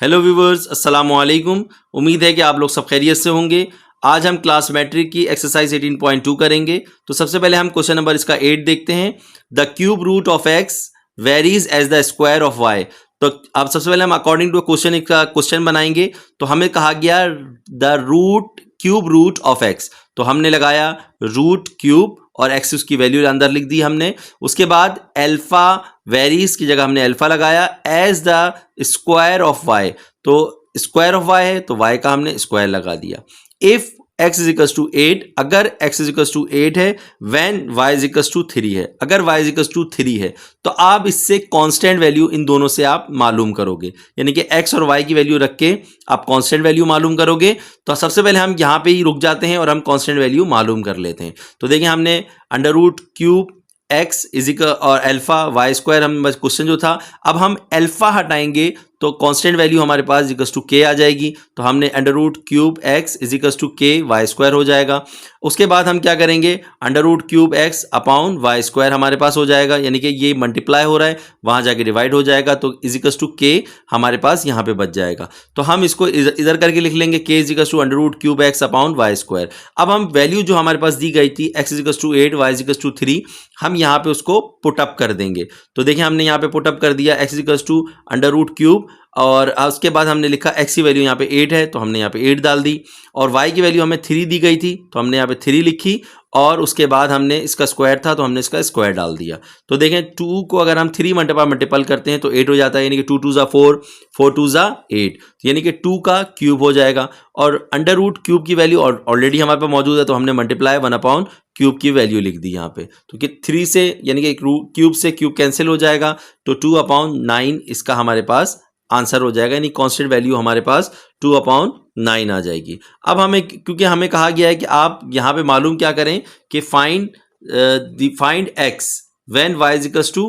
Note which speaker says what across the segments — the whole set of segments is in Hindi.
Speaker 1: हेलो व्यूवर्स, अस्सलाम वालेकुम। उम्मीद है कि आप लोग सब खैरियत से होंगे। आज हम क्लास मैट्रिक की एक्सरसाइज 18.2 करेंगे। तो सबसे पहले हम क्वेश्चन नंबर इसका 8 देखते हैं। The cube root of X varies as the square of Y. तो अब सबसे पहले हम अकॉर्डिंग टू क्वेश्चन का क्वेश्चन बनाएंगे। तो हमें कहा गया the root cube root of X, तो हमने लगाया रूट क्यूब और एक्स उसकी वैल्यू अंदर लिख दी हमने। उसके बाद एल्फा वेरीज की जगह हमने अल्फा लगाया as the square of Y. तो स्क्वायर ऑफ वाई है तो वाई का हमने स्क्वायर लगा दिया। If x is equals to 8, अगर x इज इक्वल्स टू 8 है, when y is equals to 3 है, अगर y इज इक्वल्स टू 3 है, तो आप इससे कांस्टेंट वैल्यू इन दोनों से आप मालूम करोगे, यानी कि x और y की वैल्यू रख के आप कांस्टेंट वैल्यू मालूम करोगे। तो सबसे पहले हम यहां पे ही रुक जाते हैं और हम कांस्टेंट वैल्यू मालूम कर लेते हैं। तो देखिए हमने under root cube X is equal और अल्फा वाई स्क्वायर, हम बस क्वेश्चन जो था, अब हम अल्फा हटाएंगे तो कांस्टेंट वैल्यू हमारे पास इक्वल्स टू के आ जाएगी। तो हमने under root cube X is equals to K Y square हो जाएगा। उसके बाद हम क्या करेंगे, under root cube X upon Y square हमारे पास हो जाएगा, यानी कि ये मल्टीप्लाई हो रहा है वहां जाके डिवाइड हो जाएगा, तो इज इक्वल्स टू के हमारे पास यहाँ पे बच जाएगा। तो हम इसको इधर करके लिख लेंगे K is equals to under root cube X upon Y square. अब हम वैल्यू जो हमारे पास दी गई थी X is equals to 8 Y is equals to 3, हम यहाँ पे उसको पुटअप कर देंगे। तो देखिए हमने यहाँ पे पुटअप कर दिया X is equals to under root cube, और उसके बाद हमने लिखा x की वैल्यू यहाँ पे 8 है तो हमने यहाँ पे 8 डाल दी, और y की वैल्यू हमें 3 दी गई थी तो हमने यहाँ पे 3 लिखी, और उसके बाद हमने इसका स्क्वायर था तो हमने इसका स्क्वायर डाल दिया। तो देखें 2 को अगर हम 3 मल्टीपल करते हैं तो 8 हो जाता है, यानी कि 2 2 ज़ा 4, 4 2 ज़ा 8, यानी कि 2 का क्यूब हो जाएगा। और अंडर रूट क्यूब की वैल्यू ऑलरेडी हमारे पास मौजूद है तो हमने मल्टीप्लाई 1 अपॉन क्यूब की वैल्यू लिख दी यहाँ पे। तो कि 3 से यानी कि क्यूब से क्यूब कैंसिल हो जाएगा, तो 2 अपॉन 9 इसका हमारे पास आंसर हो जाएगा, यानी कांस्टेंट वैल्यू हमारे पास 2 अपॉन 9 आ जाएगी। अब हमें, क्योंकि हमें कहा गया है कि आप यहाँ पे मालूम क्या करें कि find x when y is equals to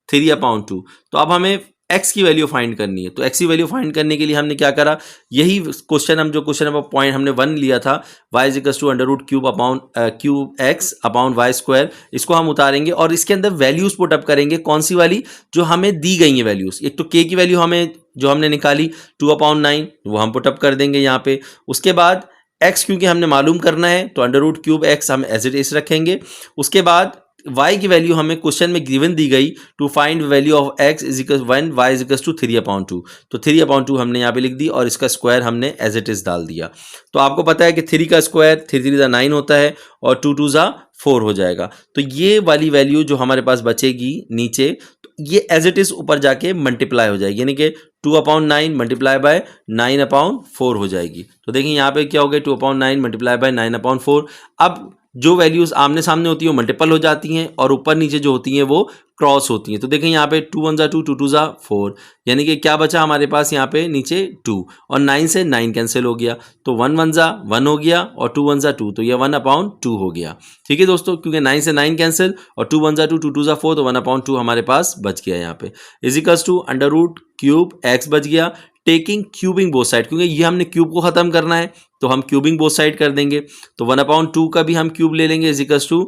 Speaker 1: 3 upon 2। तो अब हमें x की वैल्यू फाइंड करनी है। तो x की वैल्यू फाइंड करने के लिए हमने क्या करा, यही क्वेश्चन हम जो क्वेश्चन नंबर पॉइंट हमने 1 लिया था, y is equals to under root cube upon cube X upon Y square, इसको हम उतारेंगे और इसके अंदर वैल्यूज पुट अप करेंगे। कौन सी वाली, जो हमें दी गई है वैल्यूज। एक तो k की वैल्यू हमें जो हमने निकाली 2 अपॉन 9 वो हम पुट अप कर देंगे यहाँ पे। उसके बाद x क्योंकि हमने मालूम करना है तो अंडर रूट क्यूब एक्स हम एज इट इज रखेंगे। उसके बाद y की वैल्यू हमें क्वेश्चन में गिवन दी गई, to find value of x is equal when y is equal to 3 upon 2, तो 3 अपॉन 2 हमने यहाँ पे लिख दी और इसका स्क्वायर हमने एज इट इज डाल दिया। तो आपको पता है कि 3 का स्क्वायर 3 3 ज़ा 9 होता है और 2 2 ज़ा 4 हो जाएगा। तो ये वाली वैल्यू जो हमारे पास बचेगी नीचे, तो ये एज इट इज ऊपर जाके मल्टीप्लाई हो जाएगी, यानी कि 2 अपॉन 9 मल्टीप्लाई बाय 9 अपॉन 4 हो जाएगी। तो देखिए यहाँ पे क्या हो गया, 2 अपॉन 9 मल्टीप्लाई बाय 9 अपॉन 4। अब जो वैल्यूज आमने सामने होती है वो मल्टीपल हो जाती हैं और ऊपर नीचे जो होती हैं वो क्रॉस होती हैं। तो देखें यहाँ पे 2 1 ज़ा 2, 2 2 ज़ा 4, यानी कि क्या बचा हमारे पास यहाँ पे नीचे 2, और 9 से 9 कैंसिल हो गया, तो 1 1 ज़ा 1 हो गया और 2 1 ज़ा 2, तो ये 1 अपॉन 2 हो गया। ठीक है दोस्तों, क्योंकि 9 से 9 कैंसिल और 2 1 ज़ा 2, 2 2 ज़ा 4, तो 1 अपॉन 2 हमारे पास बच गया यहाँ पे। Is equals to under root cube X बच गया, टेकिंग क्यूबिंग बोथ साइड, क्योंकि ये हमने क्यूब को खत्म करना है तो हम क्यूबिंग बोथ साइड कर देंगे। तो 1 अपॉन 2 का भी हम क्यूब ले लेंगे इज इक्वल्स टू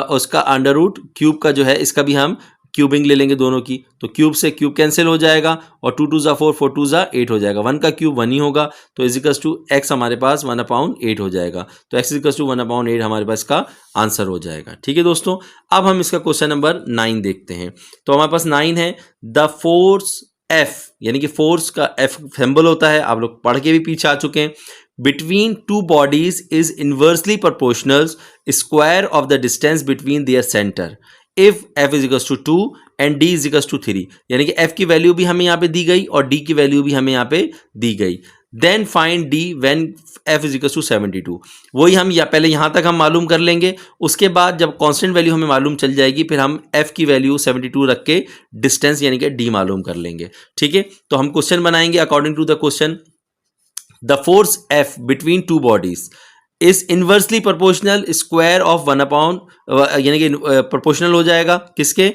Speaker 1: उसका अंडर रूट क्यूब का जो है इसका भी हम क्यूबिंग ले लेंगे दोनों की। तो क्यूब से क्यूब कैंसिल हो जाएगा और 2 2 ज़ा 4, 4 2 ज़ा 8 हो जाएगा। 1 का क्यूब 1 ही होगा, तो इज इक्वल्स टू एक्स हमारे पास 1 अपॉन 8 हो जाएगा। तो X is equals to 1 upon 8 हमारे पास का आंसर हो जाएगा। ठीक है दोस्तों, अब हम इसका क्वेश्चन नंबर 9 देखते हैं। तो हमारे पास 9 है, द फोर्स F, यानी कि फोर्स का F सिंबल होता है, आप लोग पढ़ के भी पीछे आ चुके हैं, between two bodies is inversely proportional square of the distance between their centre if F is equals to 2 and D is equals to 3, यानी कि F की वैल्यू भी हमें यहाँ पे दी गई और D की वैल्यू भी हमें यहाँ पे दी गई। Then find D when F is equal to 72, वही हम पहले यहाँ तक हम मालूम कर लेंगे। उसके बाद जब कांस्टेंट वैल्यू हमें मालूम चल जाएगी फिर हम F की वैल्यू 72 रख के डिस्टेंस यानी कि D मालूम कर लेंगे। ठीक है, तो हम क्वेश्चन बनाएंगे according to the question. The force F between two bodies is inversely proportional square of 1 upon, यानी कि प्रोपोर्शनल हो जाएगा किसके,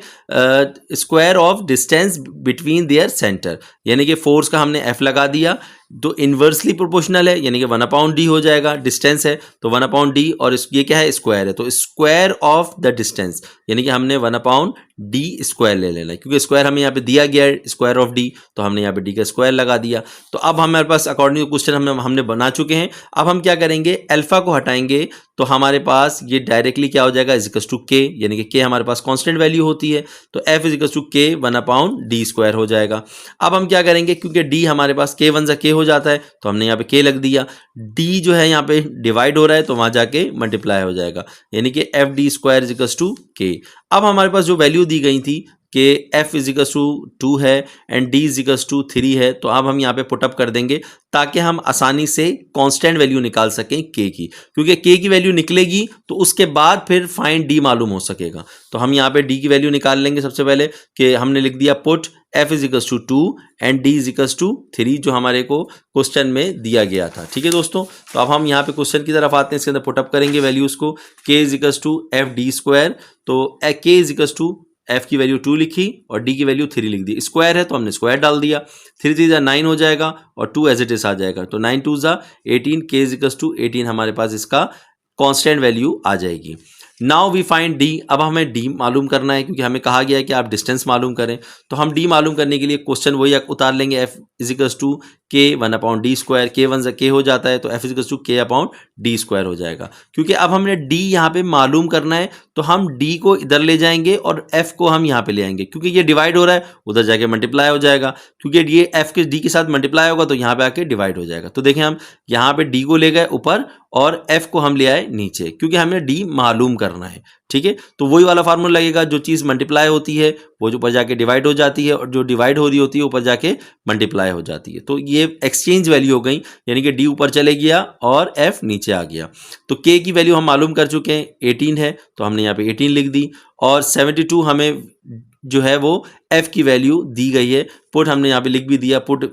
Speaker 1: square of distance between their centre, यानी कि फोर्स का हमने F लगा दिया तो इन्वर्सली प्रोपोर्शनल है यानी कि 1/d हो जाएगा, डिस्टेंस है तो 1/d, और ये क्या है, स्क्वायर है, तो स्क्वायर ऑफ द डिस्टेंस यानी कि हमने 1/d स्क्वायर ले लेना है, क्योंकि स्क्वायर हमें यहाँ पे दिया गया है स्क्वायर ऑफ d, तो हमने यहाँ पे d का स्क्वायर लगा दिया। तो अब हमारे पास अकॉर्डिंग टू क्वेश्चन हमने बना चुके हैं। अब हम क्या करेंगे, अल्फा को हटाएंगे तो हमारे पास ये डायरेक्टली क्या हो जाएगा, इज इक्वल टू k, यानी कि k हमारे पास कांस्टेंट वैल्यू होती है, तो f is equal to k 1/d square हो जाएगा। अब हम क्या करेंगे, क्योंकि d हमारे पास k 1 k हो जाता है तो हमने यहाँ पे k लग दिया, d जो है यहाँ पे डिवाइड हो रहा है तो वहां जाके मल्टीप्लाई हो जाएगा, यानी कि fd square is equal to k। अब हमारे पास जो वैल्यू दी गई थी कि f इज इक्वल टू 2 है and d is equal to 3 है, तो अब हम यहाँ पे पुटअप कर देंगे ताकि हम आसानी से कांस्टेंट वैल्यू निकाल सकें k की, क्योंकि k की वैल्यू निकलेगी तो उसके बाद फिर फाइंड d मालूम हो सकेगा। तो हम यहाँ पे d की वैल्यू निकाल लेंगे सबसे पहले, कि हमने लिख दिया put f is equal to 2 and d is equal to 3, जो हमारे को क्वेश्चन में दिया गया था। ठीक है दोस्तों, तो अब हम यहाँ पे क्वेश्चन की तरफ आते हैं, इसके अंदर पुटअप करेंगे वैल्यूज को, k is equal to fd square, तो k is equal to f की वैल्यू 2 लिखी और d की वैल्यू 3 लिख दी, स्क्वायर है तो हमने स्क्वायर डाल दिया, 3 3 9 हो जाएगा और 2 एज इट इज आ जाएगा, तो 9 2 18, k इज इक्वल टू 18 हमारे पास इसका कांस्टेंट वैल्यू आ जाएगी। नाउ वी फाइंड d, अब हमें d मालूम करना है, क्योंकि हमें कहा गया है कि आप डिस्टेंस मालूम करें, तो हम d मालूम करने के लिए क्वेश्चन वही उतार लेंगे, f is equal to k 1/d square, k 1 k हो जाता है तो f is equal to k/d square हो जाएगा। क्योंकि अब हमने d यहाँ पे मालूम करना है तो हम d को इधर ले जाएंगे और f को हम यहाँ पे ले आएंगे, क्योंकि ये डिवाइड हो रहा है उधर जाके मल्टीप्लाई हो जाएगा, क्योंकि ये f के d के साथ मल्टीप्लाई होगा तो यहाँ पे आके डिवाइड हो जाएगा। तो देखें हम यहाँ पे d को ले गए ऊपर और f को हम ले आए नीचे, क्योंकि हमें d मालूम करना है। ठीक है, तो वही वाला फार्मूला लगेगा, जो चीज़ मल्टीप्लाई होती है वो जो ऊपर जाके डिवाइड हो जाती है और जो डिवाइड हो रही होती है ऊपर जाके मल्टीप्लाई हो जाती है। तो ये एक्सचेंज वैल्यू हो गई, यानी कि d ऊपर चले गया और f नीचे आ गया। तो k की वैल्यू हम मालूम कर चुके हैं, 18 है तो हमने यहाँ पे 18 लिख दी, और 72 हमें जो है वो f की वैल्यू दी गई है, पुट हमने यहाँ पे लिख भी दिया, put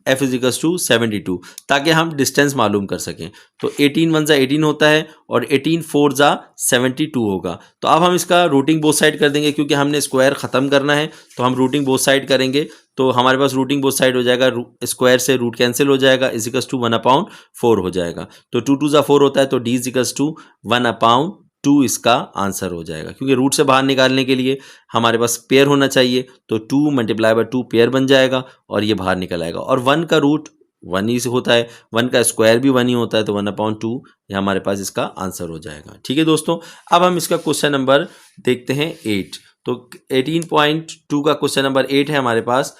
Speaker 1: f is equal to 72, ताकि हम डिस्टेंस मालूम कर सकें। तो 18 1 18 होता है और 18 4 72 होगा। तो अब हम इसका रूटिंग बोथ साइड कर देंगे, क्योंकि हमने स्क्वायर ख़त्म करना है तो हम रूटिंग बोथ साइड करेंगे, तो हमारे पास रूटिंग बोथ साइड हो जाएगा, स्क्वायर से रूट कैंसिल हो जाएगा, इज इक्वल टू 1/4 हो जाएगा, तो 2 2 4 होता है, तो d इज इक्वल टू 1/2 इसका आंसर हो जाएगा, क्योंकि रूट से बाहर निकालने के लिए हमारे पास पेयर होना चाहिए, तो 2 × 2 पेयर बन जाएगा और ये बाहर निकल आएगा, और 1 का रूट 1 ही से होता है, 1 का स्क्वायर भी 1 ही होता है, तो 1/2 ये हमारे पास इसका आंसर हो जाएगा। ठीक है दोस्तों, अब हम इसका क्वेश्चन नंबर देखते हैं 8, तो 18.2 का क्वेश्चन नंबर 8 है हमारे पास,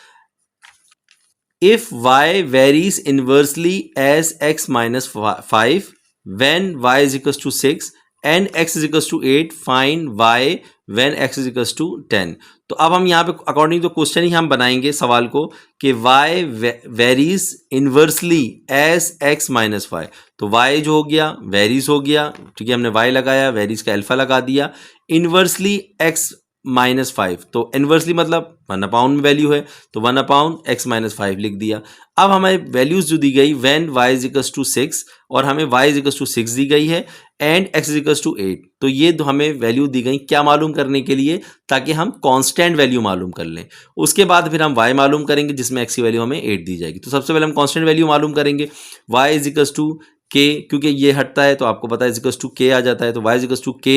Speaker 1: if y varies inversely as x minus 5 when y is equals to 6 and x is equals to 8, find y when x is equals to 10। तो अब हम यहाँ पे अकॉर्डिंग टू क्वेश्चन ही हम बनाएंगे सवाल को कि y varies inversely as x minus 5, तो y जो हो गया वेरीज हो गया, ठीक है, हमने y लगाया, वेरीज का अल्फा लगा दिया, इनवर्सली x -5, तो इनवर्सली मतलब 1/, में वैल्यू है तो 1/x -5 लिख दिया। अब हमें वैल्यूज जो दी गई, when y is equal to 6 और हमें y इज इक्वल टू 6 दी गई है and x is equal to 8, तो ये हमें वैल्यू दी गई क्या मालूम करने के लिए, ताकि हम कांस्टेंट वैल्यू मालूम कर लें। उसके बाद फिर हम y मालूम करेंगे जिसमें x की वैल्यु हमें 8 दी जाएगी। तो सबसे पहले हम कांस्टेंट वैल्यू मालूम करेंगे, y is equal to k, क्योंकि ये हटता है तो आपको पता है इज इक्वल टू k आ जाता है, तो y is equal to k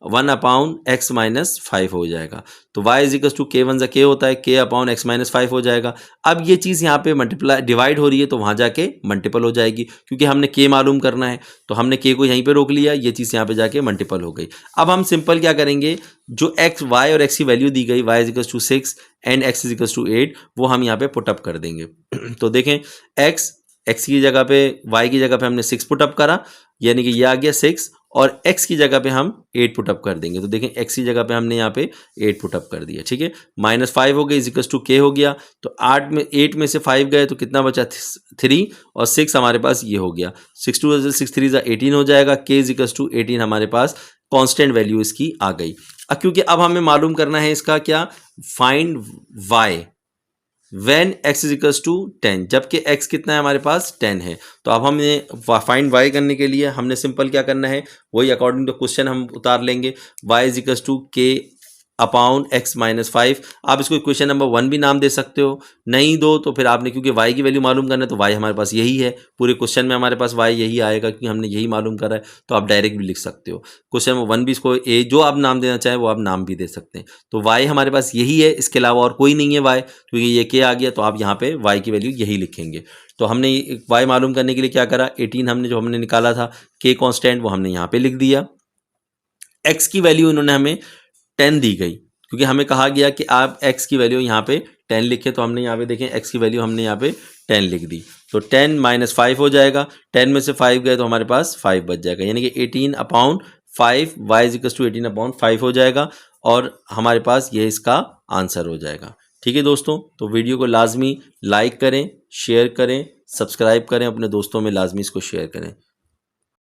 Speaker 1: 1/x -5 हो जाएगा। तो y is equal to k 1 k होता है, k/x -5 हो जाएगा। अब ये चीज़ यहाँ पे मल्टीप्लाई डिवाइड हो रही है तो वहाँ जाके मल्टीपल हो जाएगी, क्योंकि हमने k मालूम करना है, तो हमने k को यहीं पे रोक लिया, ये चीज़ यहाँ पे जाके मल्टीपल हो गई। अब हम सिंपल क्या करेंगे, जो x y और x की वैल्यू दी गई, y is equal to 6 and x is equal to 8, वो हम यहाँ पे पुटअप कर देंगे। तो देखें x की जगह पे y की जगह पे हमने 6 पुटअप करा, यानी कि ये आ गया 6, और x की जगह पे हम 8 पुटअप कर देंगे। तो देखें x की जगह पे हमने यहाँ पे 8 पुटअप कर दिया, ठीक है, -5 हो गई, इज इक्वल टू k हो गया, तो 8 में से 5 गए तो कितना बचा, 3, और 6 हमारे पास ये हो गया, 6 2 6 3 18 हो जाएगा, k इज इक्वल टू 18 हमारे पास कांस्टेंट वैल्यू इसकी आ गई। क्योंकि अब हमें मालूम करना है इसका क्या, find y when x is equal to 10, जबकि x कितना है हमारे पास 10 है। तो अब हमें फाइंड y करने के लिए हमने सिंपल क्या करना है, वही अकॉर्डिंग टू क्वेश्चन हम उतार लेंगे, y is equal to k upon x minus 5। आप इसको इक्वेशन नंबर 1 भी नाम दे सकते हो, नहीं दो तो फिर आपने, क्योंकि y की वैल्यू मालूम करना है तो y हमारे पास यही है, पूरे क्वेश्चन में हमारे पास y यही आएगा क्योंकि हमने यही मालूम करा है, तो आप डायरेक्ट भी लिख सकते हो। क्वेश्चन नंबर 1 भी, इसको ए जो आप नाम देना चाहें वो आप नाम भी दे सकते हैं। तो y हमारे पास यही है, इसके अलावा और कोई नहीं है y, क्योंकि ये k आ गया तो आप यहाँ पे y की वैल्यू यही लिखेंगे। तो हमने y मालूम करने के लिए क्या करा, 18 हमने जो हमने निकाला था k कांस्टेंट वो हमने यहाँ पे लिख दिया। x की वैल्यू इन्होंने हमें 10 दी गई, क्योंकि हमें कहा गया कि आप x की वैल्यू यहाँ पे 10 लिखें, तो हमने यहाँ पे देखें x की वैल्यू हमने यहाँ पे 10 लिख दी। तो 10 माइनस 5 हो जाएगा, 10 में से 5 गए तो हमारे पास 5 बच जाएगा, यानी कि 18 upon 5 y is equal to 18 upon 5 हो जाएगा और हमारे पास ये इसका आंसर हो जाएगा। ठीक है दोस्तों, तो वीडियो को लाजमी लाइक करें, शेयर करें, सब्सक्राइब करें, अपने दोस्तों में लाजमी इसको शेयर करें।